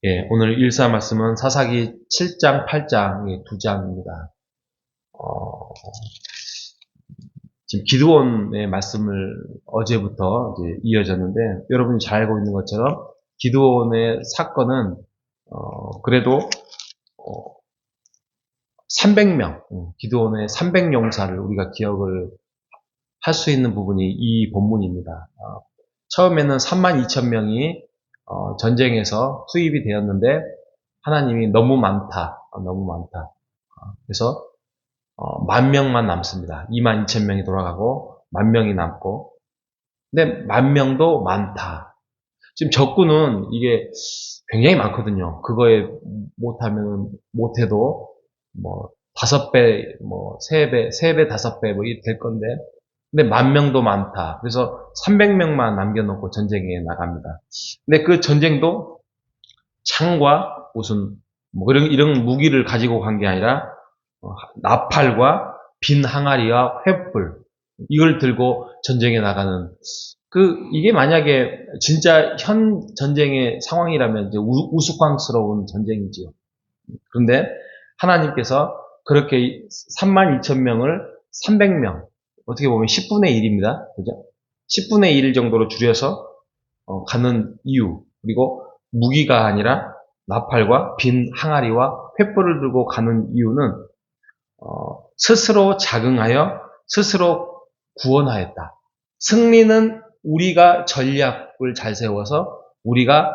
예, 오늘 일사 말씀은 사사기 7장, 8장의 두 장입니다. 지금 기드온의 말씀을 어제부터 이제 이어졌는데, 여러분이 잘 알고 있는 것처럼 기드온의 사건은, 그래도, 300명, 기드온의 300용사를 우리가 기억을 할 수 있는 부분이 이 본문입니다. 처음에는 32,000명이 전쟁에서 투입이 되었는데, 하나님이 너무 많다. 너무 많다. 그래서 10,000명만 남습니다. 22,000명이 돌아가고 10,000명이 남고. 근데 10,000명도 많다. 지금 적군은 이게 굉장히 많거든요. 그거에 못해도 뭐 5배, 뭐 3배, 3배, 5배 뭐 이렇게 될 건데. 근데 10,000명도 많다. 그래서 300명만 남겨놓고 전쟁에 나갑니다. 근데 그 전쟁도 창과 무슨 뭐 이런 무기를 가지고 간 게 아니라 나팔과 빈 항아리와 횃불 이걸 들고 전쟁에 나가는 이게 만약에 진짜 현 전쟁의 상황이라면 이제 우스꽝스러운 전쟁이지요. 그런데 하나님께서 그렇게 32,000명을 300명 어떻게 보면 10분의 1입니다. 그죠? 10분의 1 정도로 줄여서 가는 이유 그리고 무기가 아니라 나팔과 빈 항아리와 횃불을 들고 가는 이유는 스스로 자긍하여 스스로 구원하였다. 승리는 우리가 전략을 잘 세워서 우리가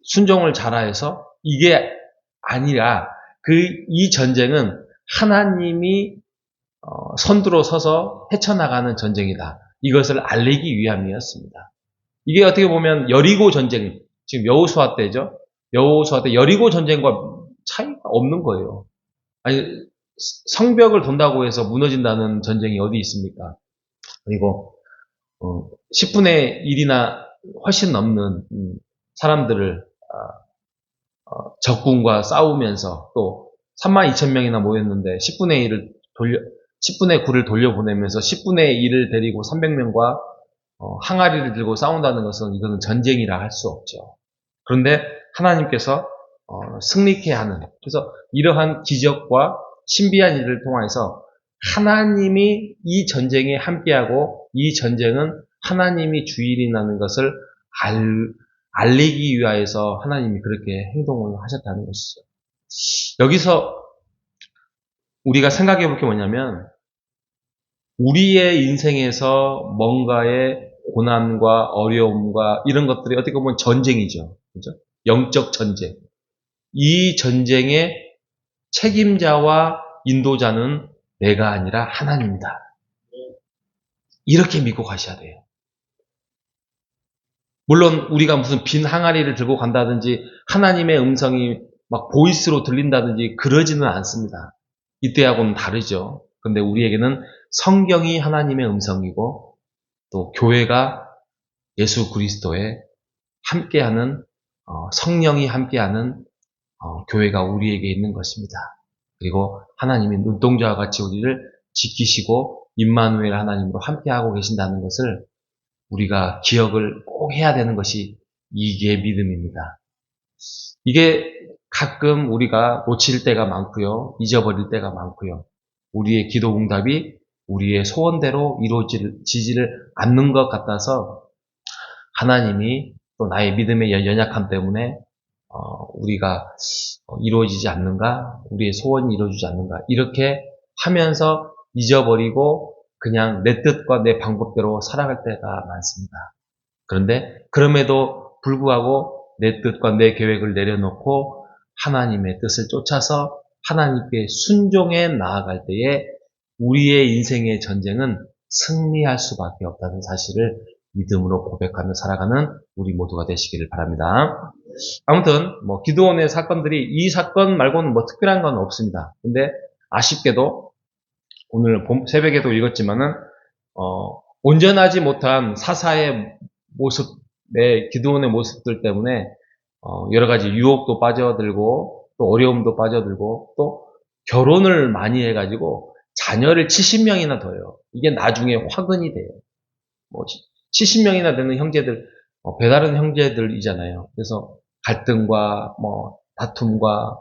순종을 잘하여서 이게 아니라 이 전쟁은 하나님이 선두로 서서 헤쳐나가는 전쟁이다. 이것을 알리기 위함이었습니다. 이게 어떻게 보면 여리고 전쟁, 지금 여호수아 때죠. 여호수아 때 여리고 전쟁과 차이가 없는 거예요. 아니, 성벽을 돈다고 해서 무너진다는 전쟁이 어디 있습니까? 그리고 10분의 1이나 훨씬 넘는 사람들을 적군과 싸우면서 또 32,000명이나 모였는데 10분의 9를 돌려보내면서 10분의 1을 데리고 300명과 항아리를 들고 싸운다는 것은 이거는 전쟁이라 할 수 없죠. 그런데 하나님께서 승리케 하는 그래서 이러한 기적과 신비한 일을 통해서 하나님이 이 전쟁에 함께하고 이 전쟁은 하나님이 주인이라는 것을 알리기 위하여서 하나님이 그렇게 행동을 하셨다는 것이죠. 여기서 우리가 생각해 볼 게 뭐냐면 우리의 인생에서 뭔가의 고난과 어려움과 이런 것들이 어떻게 보면 전쟁이죠. 그죠? 영적 전쟁. 이 전쟁의 책임자와 인도자는 내가 아니라 하나님이다. 이렇게 믿고 가셔야 돼요. 물론 우리가 무슨 빈 항아리를 들고 간다든지 하나님의 음성이 막 보이스로 들린다든지 그러지는 않습니다. 이때하고는 다르죠. 근데 우리에게는 성경이 하나님의 음성이고 또 교회가 예수 그리스도의 함께하는 성령이 함께하는 교회가 우리에게 있는 것입니다. 그리고 하나님이 눈동자와 같이 우리를 지키시고 임마누엘 하나님으로 함께하고 계신다는 것을 우리가 기억을 꼭 해야 되는 것이 이게 믿음입니다. 이게 가끔 우리가 놓칠 때가 많고요. 잊어버릴 때가 많고요. 우리의 기도 응답이 우리의 소원대로 이루어지지를 않는 것 같아서 하나님이 또 나의 믿음의 연약함 때문에 우리가 이루어지지 않는가? 우리의 소원이 이루어지지 않는가? 이렇게 하면서 잊어버리고 그냥 내 뜻과 내 방법대로 살아갈 때가 많습니다. 그런데 그럼에도 불구하고 내 뜻과 내 계획을 내려놓고 하나님의 뜻을 쫓아서 하나님께 순종해 나아갈 때에 우리의 인생의 전쟁은 승리할 수밖에 없다는 사실을 믿음으로 고백하며 살아가는 우리 모두가 되시기를 바랍니다. 아무튼 기드온의 사건들이 이 사건 말고는 특별한 건 없습니다. 근데 아쉽게도 오늘 새벽에도 읽었지만은 온전하지 못한 사사의 모습의 기드온의 모습들 때문에 여러 가지 유혹도 빠져들고 또 어려움도 빠져들고 또 결혼을 많이 해가지고 자녀를 70명이나 둬요. 이게 나중에 화근이 돼요. 70명이나 되는 형제들 배다른 형제들이잖아요. 그래서 갈등과 다툼과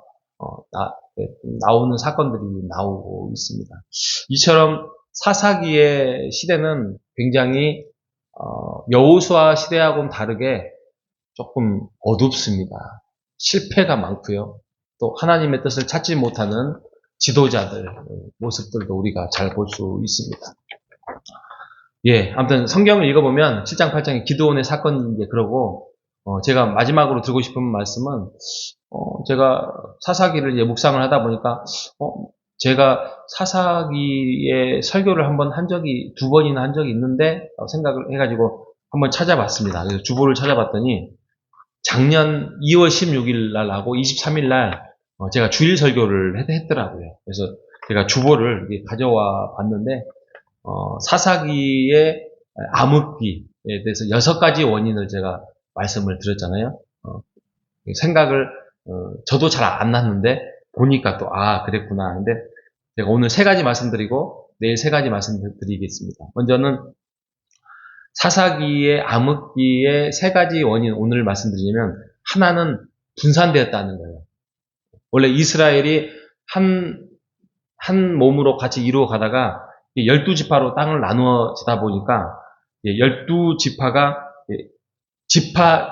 나오는 사건들이 나오고 있습니다. 이처럼 사사기의 시대는 굉장히 여호수아 시대하고는 다르게 조금 어둡습니다. 실패가 많고요. 또 하나님의 뜻을 찾지 못하는 지도자들 모습들도 우리가 잘 볼 수 있습니다. 예, 아무튼 성경을 읽어보면 7장, 8장의 기드온의 사건이 이제 그러고, 제가 마지막으로 드리고 싶은 말씀은, 제가 사사기를 이제 묵상을 하다 보니까, 제가 사사기의 설교를 두 번이나 한 적이 있는데, 생각을 해가지고 한번 찾아봤습니다. 그래서 주보를 찾아봤더니, 작년 2월 16일 날 하고 23일 날, 제가 주일 설교를 했더라고요. 그래서 제가 주보를 가져와 봤는데, 사사기의 암흑기에 대해서 6가지 원인을 제가 말씀을 드렸잖아요. 생각을, 저도 잘 안 났는데, 보니까 또, 그랬구나. 근데 제가 오늘 3가지 말씀드리고, 내일 3가지 말씀드리겠습니다. 먼저는 사사기의 암흑기의 3가지 원인, 오늘 말씀드리면, 하나는 분산되었다는 거예요. 원래 이스라엘이 한 몸으로 같이 이루어 가다가, 12지파로 땅을 나누어지다 보니까 12지파가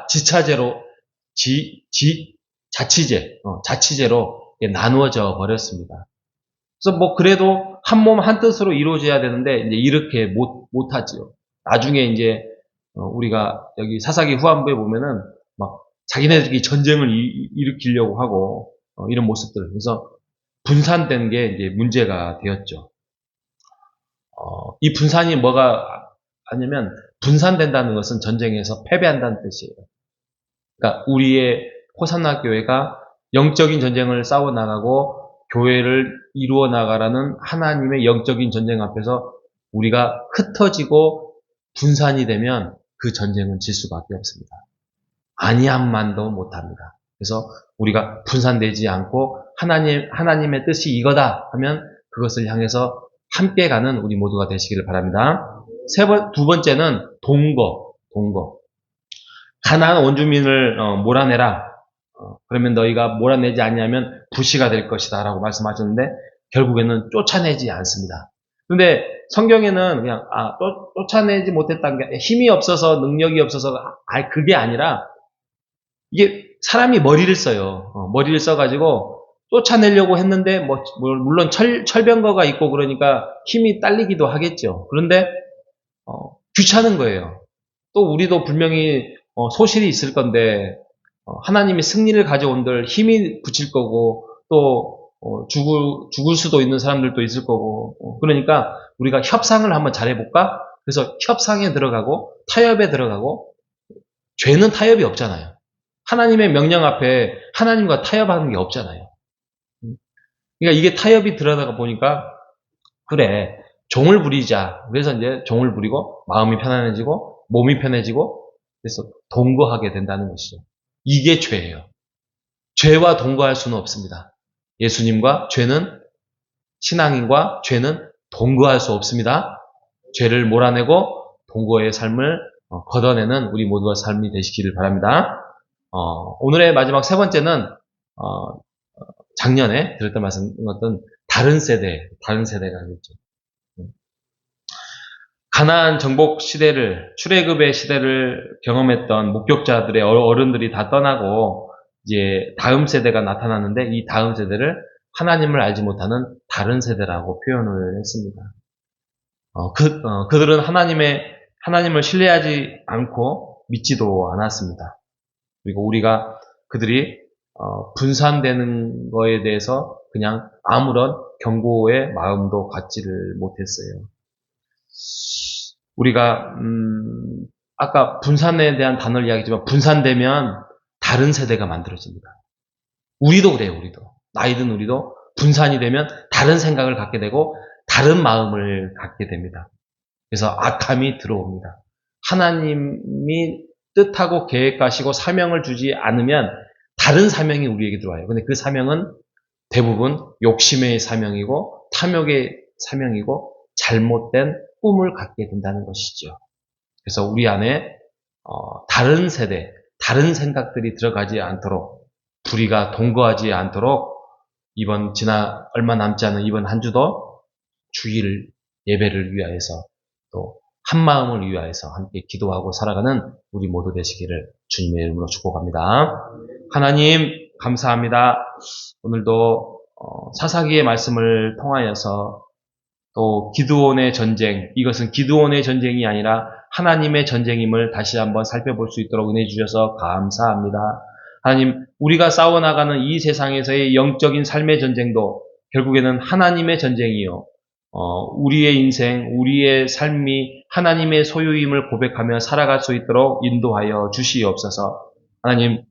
지차제로 자치제로 나누어져 버렸습니다. 그래서 그래도 한 몸 한 뜻으로 이루어져야 되는데 이제 이렇게 못하지요. 나중에 이제 우리가 여기 사사기 후반부에 보면은 막 자기네들이 전쟁을 일으키려고 하고 이런 모습들. 그래서 분산된 게 이제 문제가 되었죠. 이 분산이 뭐가 아니면 분산된다는 것은 전쟁에서 패배한다는 뜻이에요. 그러니까 우리의 호산나 교회가 영적인 전쟁을 싸워 나가고 교회를 이루어 나가라는 하나님의 영적인 전쟁 앞에서 우리가 흩어지고 분산이 되면 그 전쟁은 질 수밖에 없습니다. 아니함만도 못합니다. 그래서 우리가 분산되지 않고 하나님의 뜻이 이거다 하면 그것을 향해서 함께 가는 우리 모두가 되시기를 바랍니다. 두 번째는 동거. 가나안 원주민을 몰아내라. 그러면 너희가 몰아내지 않냐면 부시가 될 것이다 라고 말씀하셨는데 결국에는 쫓아내지 않습니다. 그런데 성경에는 그냥 쫓아내지 못했다는 게 힘이 없어서 능력이 없어서 그게 아니라 이게 사람이 머리를 써요. 머리를 써가지고 쫓아내려고 했는데 물론 철병거가 있고 그러니까 힘이 딸리기도 하겠죠. 그런데 귀찮은 거예요. 또 우리도 분명히 소실이 있을 건데 하나님이 승리를 가져온들 힘이 붙일 거고 또 죽을 수도 있는 사람들도 있을 거고 그러니까 우리가 협상을 한번 잘해볼까? 그래서 협상에 들어가고 타협에 들어가고 죄는 타협이 없잖아요. 하나님의 명령 앞에 하나님과 타협하는 게 없잖아요. 그러니까 이게 타협이 들어가다 보니까 그래 종을 부리자. 그래서 이제 종을 부리고 마음이 편안해지고 몸이 편해지고 그래서 동거하게 된다는 것이죠. 이게 죄예요. 죄와 동거할 수는 없습니다. 예수님과 죄는 신앙인과 죄는 동거할 수 없습니다. 죄를 몰아내고 동거의 삶을 걷어내는 우리 모두가 삶이 되시기를 바랍니다. 오늘의 마지막 3번째는 작년에 들었던 말씀이었던 다른 세대가 있죠. 가나안 정복 시대를 출애굽의 시대를 경험했던 목격자들의 어른들이 다 떠나고 이제 다음 세대가 나타났는데 이 다음 세대를 하나님을 알지 못하는 다른 세대라고 표현을 했습니다. 그들은 하나님을 신뢰하지 않고 믿지도 않았습니다. 그리고 우리가 그들이 분산되는 거에 대해서 그냥 아무런 경고의 마음도 갖지를 못했어요. 우리가 아까 분산에 대한 단어를 이야기했지만 분산되면 다른 세대가 만들어집니다. 우리도 그래요. 나이든 우리도 분산이 되면 다른 생각을 갖게 되고 다른 마음을 갖게 됩니다. 그래서 악함이 들어옵니다. 하나님이 뜻하고 계획하시고 사명을 주지 않으면 다른 사명이 우리에게 들어와요. 근데 그 사명은 대부분 욕심의 사명이고 탐욕의 사명이고 잘못된 꿈을 갖게 된다는 것이죠. 그래서 우리 안에 다른 세대, 다른 생각들이 들어가지 않도록, 불의가 동거하지 않도록 얼마 남지 않은 이번 한 주도 주일 예배를 위하여서 또 한마음을 위하여서 함께 기도하고 살아가는 우리 모두 되시기를 주님의 이름으로 축복합니다. 하나님 감사합니다. 오늘도 사사기의 말씀을 통하여서 또 기드온의 전쟁, 이것은 기드온의 전쟁이 아니라 하나님의 전쟁임을 다시 한번 살펴볼 수 있도록 은혜 주셔서 감사합니다. 하나님, 우리가 싸워나가는 이 세상에서의 영적인 삶의 전쟁도 결국에는 하나님의 전쟁이요. 우리의 인생, 우리의 삶이 하나님의 소유임을 고백하며 살아갈 수 있도록 인도하여 주시옵소서. 하나님,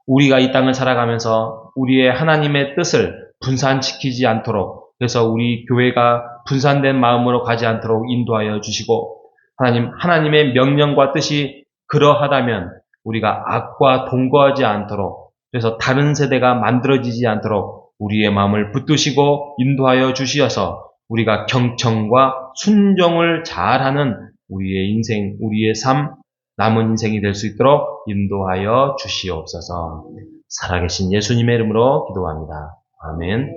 우리가 이 땅을 살아가면서 우리의 하나님의 뜻을 분산시키지 않도록, 그래서 우리 교회가 분산된 마음으로 가지 않도록 인도하여 주시고, 하나님의 명령과 뜻이 그러하다면 우리가 악과 동거하지 않도록, 그래서 다른 세대가 만들어지지 않도록 우리의 마음을 붙드시고 인도하여 주시어서 우리가 경청과 순종을 잘하는 우리의 인생, 우리의 삶, 남은 인생이 될 수 있도록 인도하여 주시옵소서. 살아계신 예수님의 이름으로 기도합니다. 아멘.